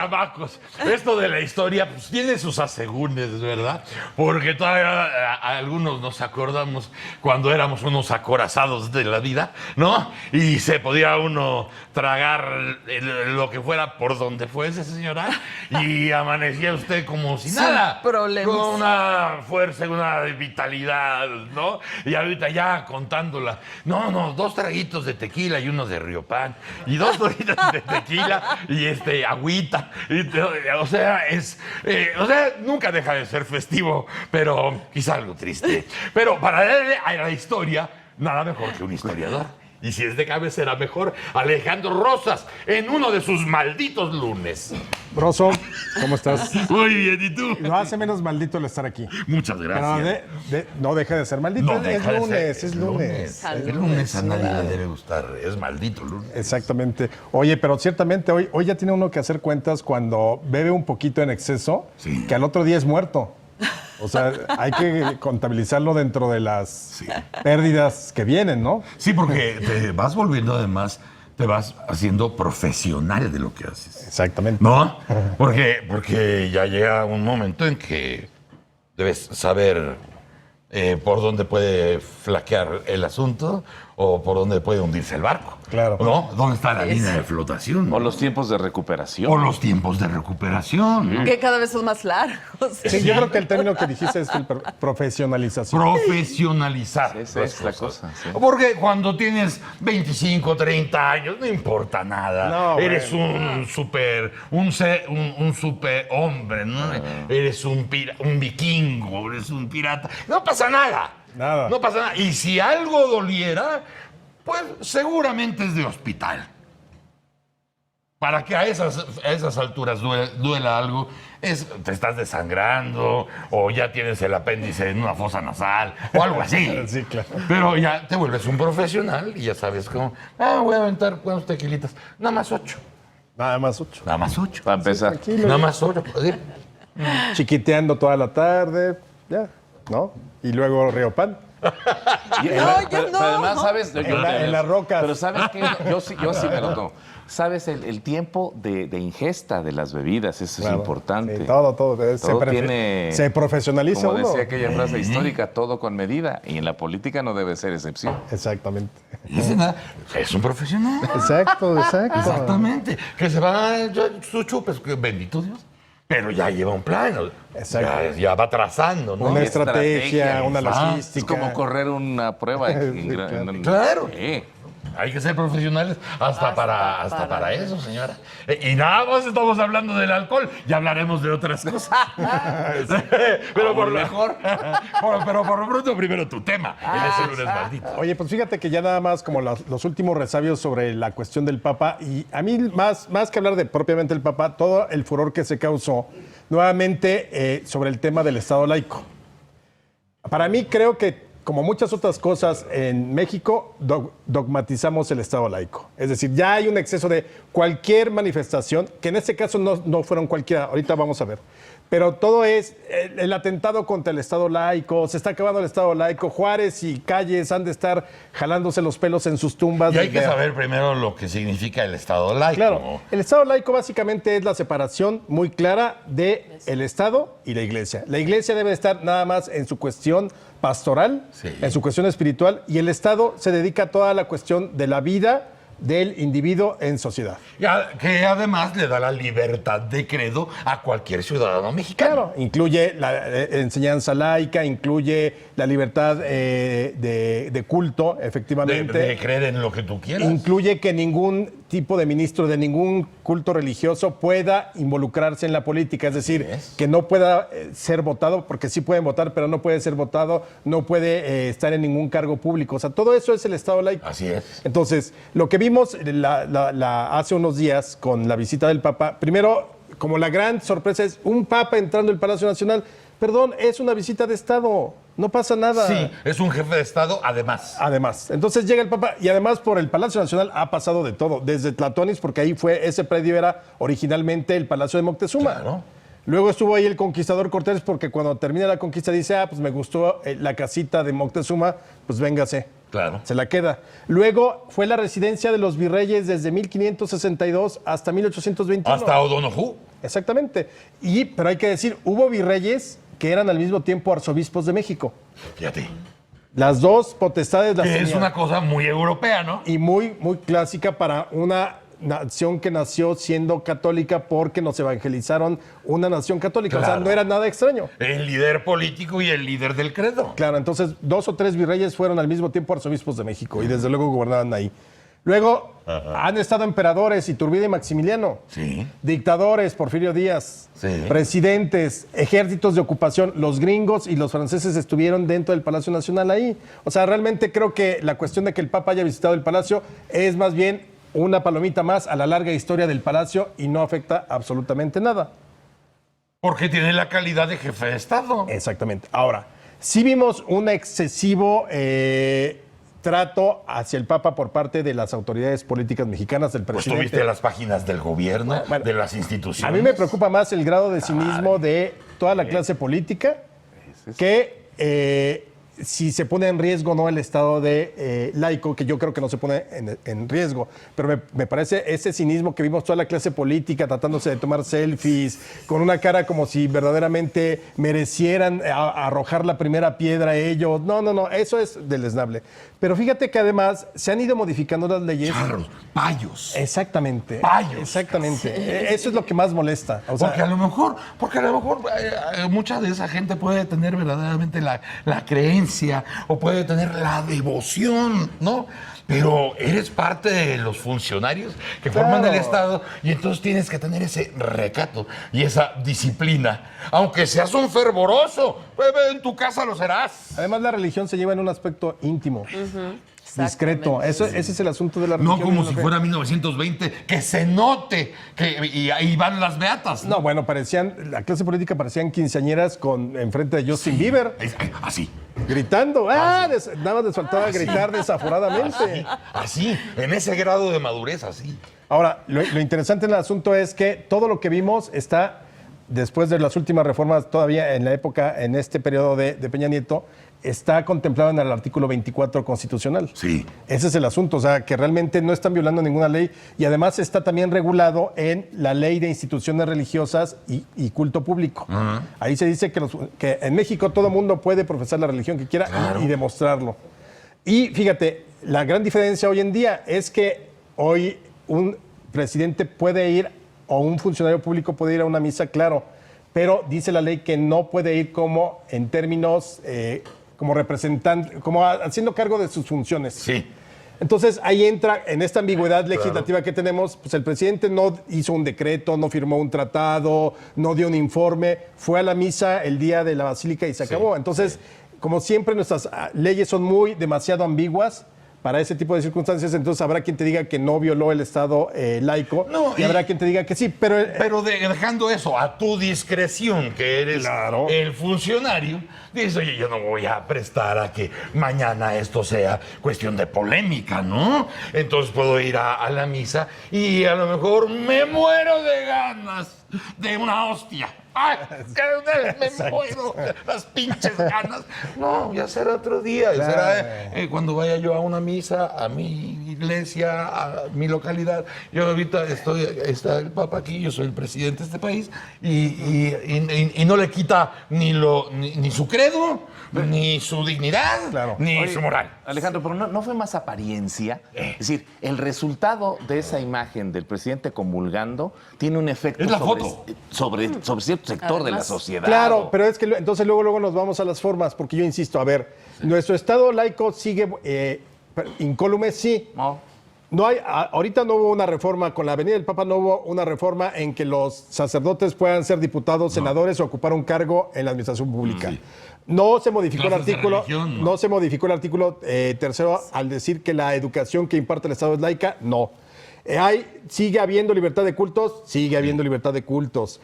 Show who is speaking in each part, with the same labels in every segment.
Speaker 1: Chamacos, esto de la historia pues tiene sus asegúnes, ¿verdad? Porque todavía algunos nos acordamos cuando éramos unos acorazados de la vida, ¿no? Y se podía uno tragar lo que fuera por donde fuese, señora, y amanecía usted como si nada.
Speaker 2: Problemas.
Speaker 1: Con una fuerza, una vitalidad, ¿no? Y ahorita ya contándola. No, 2 traguitos de tequila y uno de Riopan. Y 2 traguitos de tequila y agüita. O sea, nunca deja de ser festivo, pero quizá algo triste. Pero para darle a la historia, nada mejor que un historiador. Y si es de cabecera, mejor Alejandro Rosas, en uno de sus malditos lunes.
Speaker 3: Broso, ¿cómo estás?
Speaker 1: Muy bien, ¿y tú?
Speaker 3: No hace menos maldito el estar aquí.
Speaker 1: Muchas gracias.
Speaker 3: Pero no deja de ser maldito.
Speaker 1: No deja de
Speaker 3: es lunes,
Speaker 1: ser
Speaker 3: es lunes.
Speaker 1: El lunes a nadie le debe gustar, es maldito lunes.
Speaker 3: Exactamente. Oye, pero ciertamente hoy ya tiene uno que hacer cuentas cuando bebe un poquito en exceso,
Speaker 1: Sí.
Speaker 3: que al otro día es muerto. O sea, hay que contabilizarlo dentro de las pérdidas que vienen, ¿no?
Speaker 1: Sí, porque te vas volviendo además, te vas haciendo profesional de lo que haces.
Speaker 3: Exactamente.
Speaker 1: ¿No? Porque ya llega un momento en que debes saber por dónde puede flaquear el asunto o por dónde puede hundirse el barco.
Speaker 3: Claro.
Speaker 1: ¿No? ¿Dónde está la línea de flotación?
Speaker 4: O los tiempos de recuperación.
Speaker 1: O los tiempos de recuperación.
Speaker 2: Que cada vez son más largos.
Speaker 3: Sí, yo creo que el término que dijiste es profesionalización.
Speaker 1: Profesionalizar.
Speaker 4: Esa
Speaker 1: las
Speaker 4: es la
Speaker 1: cosas.
Speaker 4: cosa, sí.
Speaker 1: Porque cuando tienes 25, 30 años, no importa nada.
Speaker 3: No,
Speaker 1: Eres un super hombre, ¿no? Eres un vikingo, eres un pirata. No pasa nada.
Speaker 3: Nada.
Speaker 1: No pasa nada. Y si algo doliera, pues seguramente es de hospital. Para que a esas alturas duela algo, te estás desangrando o ya tienes el apéndice en una fosa nasal o algo así.
Speaker 3: Sí, claro.
Speaker 1: Pero ya te vuelves un profesional y ya sabes cómo, voy a aventar unos tequilitas. Nada más 8.
Speaker 3: Nada más 8.
Speaker 1: Nada más 8.
Speaker 4: Para empezar.
Speaker 3: Tranquilo.
Speaker 1: Nada más 8.
Speaker 3: Chiquiteando toda la tarde, ya, ¿no? Y luego Riopan.
Speaker 4: Pero además, ¿sabes?
Speaker 3: En las rocas.
Speaker 4: Pero ¿sabes qué? Yo sí me lo tomo. ¿Sabes? El tiempo de ingesta de las bebidas, eso
Speaker 3: Claro,
Speaker 4: es importante.
Speaker 3: sí, todo. Se profesionaliza
Speaker 4: Como
Speaker 3: uno.
Speaker 4: decía aquella frase histórica, todo con medida. Y en la política no debe ser excepción.
Speaker 3: Exactamente.
Speaker 1: Es un profesional.
Speaker 3: Exacto.
Speaker 1: Exactamente. Que se va a echar sus chupes, que bendito Dios. Pero ya lleva un plan.
Speaker 3: Exacto.
Speaker 1: Ya va trazando, ¿no?
Speaker 3: Una estrategia, una
Speaker 1: exacto.
Speaker 4: Es
Speaker 3: logística.
Speaker 4: como correr una prueba.
Speaker 1: Claro.
Speaker 4: Sí.
Speaker 1: Hay que ser profesionales hasta para eso, señora. Y nada más estamos hablando del alcohol. Ya hablaremos de otras cosas. Pero por lo mejor. Pero por lo pronto, primero tu tema. En ese lunes maldito.
Speaker 3: Oye, pues fíjate que ya nada más como los últimos resabios sobre la cuestión del Papa, y a mí más que hablar de propiamente el Papa, todo el furor que se causó nuevamente sobre el tema del Estado laico. Para mí creo que, como muchas otras cosas en México, dogmatizamos el Estado laico. Es decir, ya hay un exceso de cualquier manifestación, que en este caso no fueron cualquiera, ahorita vamos a ver. Pero todo es el atentado contra el Estado laico, se está acabando el Estado laico, Juárez y Calles han de estar jalándose los pelos en sus tumbas.
Speaker 1: Y hay que saber primero lo que significa el Estado laico.
Speaker 3: Claro, el Estado laico básicamente es la separación muy clara del Estado y la Iglesia. La Iglesia debe estar nada más en su cuestión pastoral,
Speaker 1: Sí.
Speaker 3: en su cuestión espiritual, y el Estado se dedica a toda la cuestión de la vida del individuo en sociedad.
Speaker 1: Que además le da la libertad de credo a cualquier ciudadano mexicano.
Speaker 3: Claro, incluye la enseñanza laica, incluye la libertad de culto, efectivamente.
Speaker 1: De creer en lo que tú quieras.
Speaker 3: Incluye que ningún tipo de ministro de ningún culto religioso pueda involucrarse en la política, es decir, que no pueda ser votado, porque sí pueden votar, pero no puede ser votado, no puede estar en ningún cargo público. O sea, todo eso es el Estado laico.
Speaker 1: Así es.
Speaker 3: Entonces, lo que vimos hace unos días con la visita del Papa, primero, como la gran sorpresa es un Papa entrando al Palacio Nacional. Perdón, es una visita de Estado, no pasa nada.
Speaker 1: Sí, es un jefe de Estado además.
Speaker 3: Además, entonces llega el Papa y además por el Palacio Nacional ha pasado de todo, desde Tlatonis, porque ahí ese predio era originalmente el Palacio de Moctezuma.
Speaker 1: Claro.
Speaker 3: Luego estuvo ahí el conquistador Cortés, porque cuando termina la conquista dice, pues me gustó la casita de Moctezuma, pues véngase.
Speaker 1: Claro.
Speaker 3: Se la queda. Luego fue la residencia de los virreyes desde 1562 hasta 1821.
Speaker 1: Hasta O'Donoghue.
Speaker 3: Exactamente. Pero hay que decir, hubo virreyes que eran al mismo tiempo arzobispos de México.
Speaker 1: Fíjate.
Speaker 3: Las dos potestades las
Speaker 1: Que es
Speaker 3: tenían.
Speaker 1: una cosa muy europea, ¿no?
Speaker 3: Y muy, muy clásica para una nación que nació siendo católica porque nos evangelizaron una nación católica. O sea,
Speaker 1: Claro.
Speaker 3: no era nada extraño.
Speaker 1: El líder político y el líder del credo.
Speaker 3: Claro, entonces 2 o 3 virreyes fueron al mismo tiempo arzobispos de México y desde luego gobernaban ahí. Luego han estado emperadores, Iturbide y Maximiliano.
Speaker 1: Sí.
Speaker 3: Dictadores, Porfirio Díaz.
Speaker 1: Sí.
Speaker 3: Presidentes, ejércitos de ocupación. Los gringos y los franceses estuvieron dentro del Palacio Nacional ahí. O sea, realmente creo que la cuestión de que el Papa haya visitado el Palacio es más bien una palomita más a la larga historia del Palacio y no afecta absolutamente nada.
Speaker 1: Porque tiene la calidad de jefe de Estado.
Speaker 3: Exactamente. Ahora, sí vimos un excesivo trato hacia el Papa por parte de las autoridades políticas mexicanas, del
Speaker 1: Pues
Speaker 3: presidente.
Speaker 1: tuviste las páginas del gobierno,
Speaker 3: Bueno,
Speaker 1: de las instituciones.
Speaker 3: A mí me preocupa más el grado de cinismo de toda la clase política que si se pone en riesgo o no el estado de laico, que yo creo que no se pone en riesgo. Pero me parece ese cinismo que vimos toda la clase política tratándose de tomar selfies, con una cara como si verdaderamente merecieran arrojar la primera piedra a ellos. No, eso es deleznable. Pero fíjate que además se han ido modificando las leyes.
Speaker 1: Charros, payos.
Speaker 3: Exactamente.
Speaker 1: Payos.
Speaker 3: Exactamente. Eso es lo que más molesta. O sea,
Speaker 1: Porque a lo mejor mucha de esa gente puede tener verdaderamente la creencia o puede tener la devoción, ¿no? Pero eres parte de los funcionarios que forman el Estado y entonces tienes que tener ese recato y esa disciplina. Aunque seas un fervoroso, en tu casa lo serás.
Speaker 3: además, la religión se lleva en un aspecto íntimo, discreto. Ese es el asunto de la religión.
Speaker 1: No como
Speaker 3: y
Speaker 1: si
Speaker 3: fe.
Speaker 1: fuera 1920, que se note que y ahí van las beatas.
Speaker 3: No, bueno, la clase política parecían quinceañeras enfrente de Justin Bieber,
Speaker 1: Así.
Speaker 3: gritando. Nada más les faltaba gritar desaforadamente.
Speaker 1: Así, en ese grado de madurez, así.
Speaker 3: Ahora, lo interesante en el asunto es que todo lo que vimos está, después de las últimas reformas, todavía en este periodo de Peña Nieto, está contemplado en el artículo 24 constitucional.
Speaker 1: Sí.
Speaker 3: Ese es el asunto, o sea, que realmente no están violando ninguna ley y además está también regulado en la ley de instituciones religiosas y culto público. Ahí se dice que en México todo mundo puede profesar la religión que quiera y demostrarlo. Y fíjate, la gran diferencia hoy en día es que hoy un presidente puede ir o un funcionario público puede ir a una misa, claro, pero dice la ley que no puede ir como en términos como representante, como haciendo cargo de sus funciones.
Speaker 1: Sí.
Speaker 3: Entonces ahí entra en esta ambigüedad legislativa que tenemos, pues el presidente no hizo un decreto, no firmó un tratado, no dio un informe, fue a la misa el día de la basílica y se acabó. Entonces, como siempre, nuestras leyes son demasiado ambiguas para ese tipo de circunstancias, entonces habrá quien te diga que no violó el Estado laico y habrá quien te diga que sí, pero
Speaker 1: dejando eso a tu discreción, que eres el funcionario, dices, oye, yo no voy a prestar a que mañana esto sea cuestión de polémica, ¿no? Entonces puedo ir a la misa y a lo mejor me muero de ganas de una hostia. ¡Ay! Me muero las pinches ganas. No, ya será otro día. Ya será cuando vaya yo a una misa, a mi iglesia, a mi localidad. Yo ahorita está el Papa aquí, yo soy el presidente de este país y no le quita ni su credo, ni su dignidad, ni su moral.
Speaker 4: Alejandro, pero no fue más apariencia. Es decir, el resultado de esa imagen del presidente comulgando tiene un efecto
Speaker 1: Es la
Speaker 4: sobre cierto sector de la sociedad.
Speaker 3: Claro, pero es que entonces luego nos vamos a las formas, porque yo insisto, a ver, nuestro Estado laico sigue incólume, sí. No hay, ahorita no hubo una reforma, con la venida del Papa no hubo una reforma en que los sacerdotes puedan ser diputados, senadores o ocupar un cargo en la administración pública. No se modificó el artículo, no se modificó el artículo tercero al decir que la educación que imparte el Estado es laica, no. Sigue habiendo libertad de cultos, sigue habiendo libertad de cultos.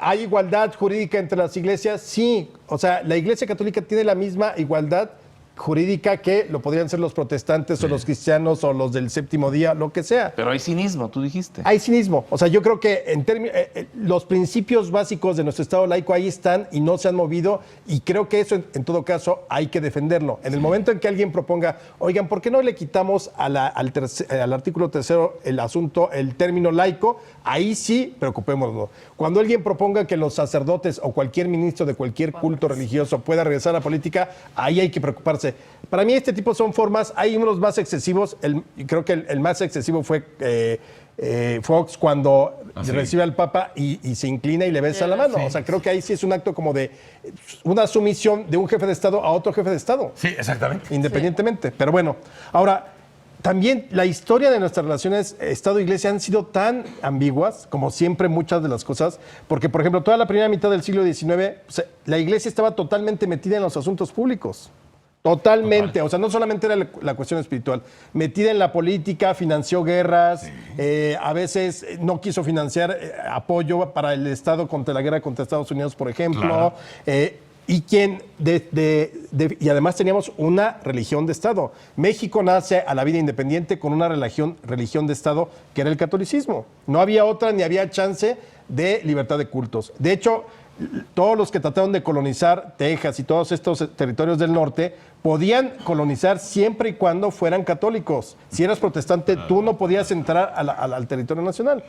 Speaker 3: ¿Hay igualdad jurídica entre las iglesias? Sí. O sea, la Iglesia Católica tiene la misma igualdad jurídica que lo podrían ser los protestantes o los cristianos o los del séptimo día, lo que sea.
Speaker 4: Pero hay cinismo, tú dijiste.
Speaker 3: Hay cinismo. O sea, yo creo que los principios básicos de nuestro Estado laico ahí están y no se han movido, y creo que eso, en todo caso, hay que defenderlo. En el momento en que alguien proponga, oigan, ¿por qué no le quitamos al artículo 3 el término laico? Ahí sí, preocupémonos. Cuando alguien proponga que los sacerdotes o cualquier ministro de cualquier culto religioso pueda regresar a la política, ahí hay que preocuparse. Para mí este tipo son formas, hay unos más excesivos, creo que el más excesivo fue Fox cuando recibe al Papa y se inclina y le besa la mano. O sea, creo que ahí sí es un acto como de una sumisión de un jefe de Estado a otro jefe de Estado.
Speaker 1: Sí, exactamente.
Speaker 3: Independientemente. Pero bueno, ahora, también la historia de nuestras relaciones Estado-Iglesia han sido tan ambiguas, como siempre muchas de las cosas, porque, por ejemplo, toda la primera mitad del siglo XIX, la Iglesia estaba totalmente metida en los asuntos públicos. Totalmente. O sea, no solamente era la cuestión espiritual, metida en la política, financió guerras, a veces no quiso financiar apoyo para el Estado contra la guerra contra Estados Unidos, por ejemplo. Claro. Y además teníamos una religión de Estado. México nace a la vida independiente con una religión de Estado que era el catolicismo. No había otra ni había chance de libertad de cultos. De hecho, todos los que trataron de colonizar Texas y todos estos territorios del norte podían colonizar siempre y cuando fueran católicos. Si eras protestante, tú no podías entrar al territorio nacional.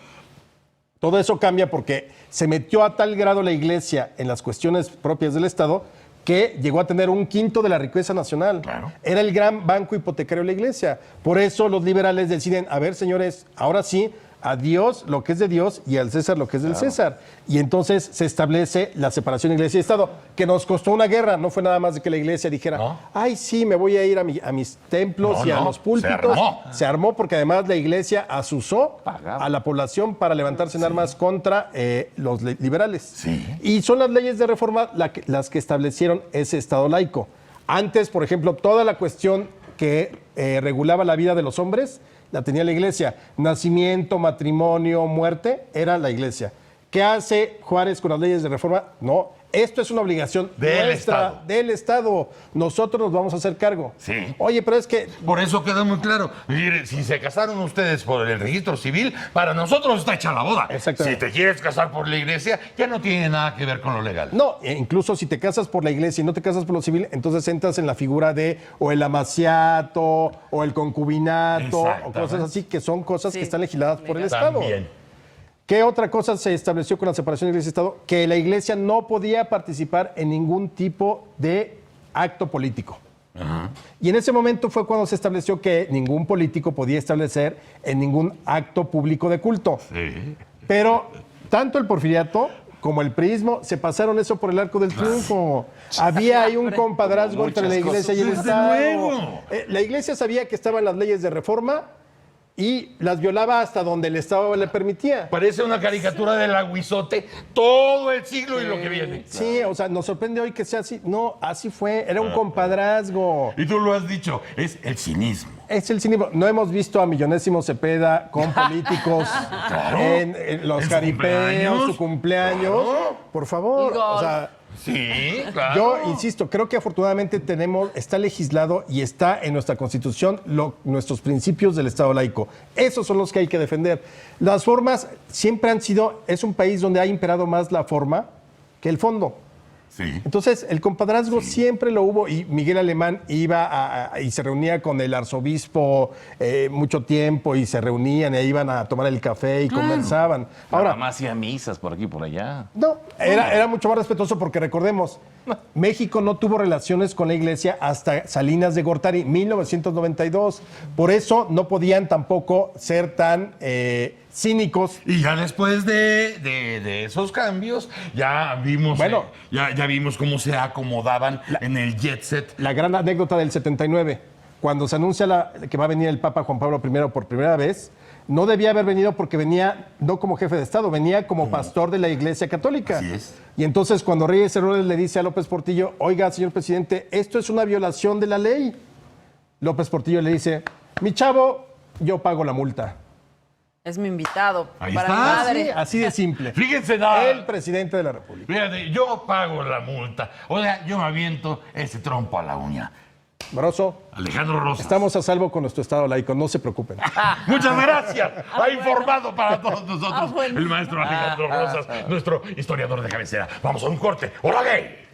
Speaker 3: Todo eso cambia porque se metió a tal grado la Iglesia en las cuestiones propias del Estado que llegó a tener 1/5 de la riqueza nacional. Claro. Era el gran banco hipotecario de la Iglesia. Por eso los liberales deciden, a ver, señores, ahora sí, a Dios lo que es de Dios y al César lo que es del César. Y entonces se establece la separación de Iglesia y Estado, que nos costó una guerra. No fue nada más de que la Iglesia dijera, ay, sí, me voy a ir a mis templos y a los púlpitos. Se armó porque además la Iglesia asusó a la población para levantarse en armas contra los liberales. Sí. Y son las leyes de reforma las que establecieron ese Estado laico. Antes, por ejemplo, toda la cuestión que regulaba la vida de los hombres la tenía la Iglesia. Nacimiento, matrimonio, muerte, era la Iglesia. ¿Qué hace Juárez con las leyes de reforma? No, esto es una obligación nuestra, del Estado. Nosotros nos vamos a hacer cargo.
Speaker 1: Sí.
Speaker 3: Oye, pero es que...
Speaker 1: Por eso queda muy claro. Mire, si se casaron ustedes por el registro civil, para nosotros está hecha la boda.
Speaker 3: Exactamente.
Speaker 1: Si te quieres casar por la Iglesia, ya no tiene nada que ver con lo legal.
Speaker 3: No, incluso si te casas por la Iglesia y no te casas por lo civil, entonces entras en la figura de o el amaciato o el concubinato o cosas así, que son cosas que están legisladas por el Estado.
Speaker 1: También.
Speaker 3: ¿Qué otra cosa se estableció con la separación de Iglesia y Estado? Que la Iglesia no podía participar en ningún tipo de acto político. Ajá. Y en ese momento fue cuando se estableció que ningún político podía establecer en ningún acto público de culto. Sí. Pero tanto el porfiriato como el priismo se pasaron eso por el arco del triunfo. Había ahí un compadrazgo entre la Iglesia y el Estado. La Iglesia sabía que estaban las leyes de reforma y las violaba hasta donde el Estado le permitía.
Speaker 1: Parece una caricatura del aguizote todo el siglo y lo que viene.
Speaker 3: Sí, o sea, nos sorprende hoy que sea así. No, así fue, era un compadrazgo.
Speaker 1: Y tú lo has dicho, es el cinismo.
Speaker 3: Es el cinismo. No hemos visto a Millonésimo Cepeda con políticos en los jaripeos, su cumpleaños. Claro. Por favor, o sea...
Speaker 1: Sí, claro.
Speaker 3: Yo insisto, creo que afortunadamente está legislado y está en nuestra Constitución nuestros principios del Estado laico. Esos son los que hay que defender. Las formas siempre han sido, es un país donde ha imperado más la forma que el fondo. Sí. Entonces, el compadrazgo siempre lo hubo y Miguel Alemán iba y se reunía con el arzobispo mucho tiempo y se reunían e iban a tomar el café y conversaban.
Speaker 4: Ahora más hacía misas por aquí y por allá.
Speaker 3: No, era mucho más respetuoso porque recordemos, México no tuvo relaciones con la Iglesia hasta Salinas de Gortari, 1992. Por eso no podían tampoco ser tan cínicos.
Speaker 1: Y ya después de esos cambios, ya vimos, ya vimos cómo se acomodaban en el jet set.
Speaker 3: La gran anécdota del 79, cuando se anuncia que va a venir el Papa Juan Pablo I por primera vez, no debía haber venido porque venía no como jefe de Estado, venía como pastor de la Iglesia Católica. Así es. Y entonces cuando Reyes Herodes le dice a López Portillo, oiga, señor presidente, esto es una violación de la ley. López Portillo le dice, mi chavo, yo pago la multa.
Speaker 2: Es mi invitado.
Speaker 1: Ahí
Speaker 2: para
Speaker 1: está.
Speaker 2: mi madre.
Speaker 3: Así de simple.
Speaker 1: Fíjense nada.
Speaker 3: El presidente de la República.
Speaker 1: Fíjate, yo pago la multa. O sea, yo me aviento ese trompo a la uña.
Speaker 3: Broso,
Speaker 1: Alejandro Rosas.
Speaker 3: estamos a salvo con nuestro Estado laico, no se preocupen.
Speaker 1: Muchas gracias. Ha informado para todos nosotros
Speaker 2: bueno.
Speaker 1: el maestro Alejandro Rosas, nuestro historiador de cabecera. Vamos a un corte. ¡Hola, gay!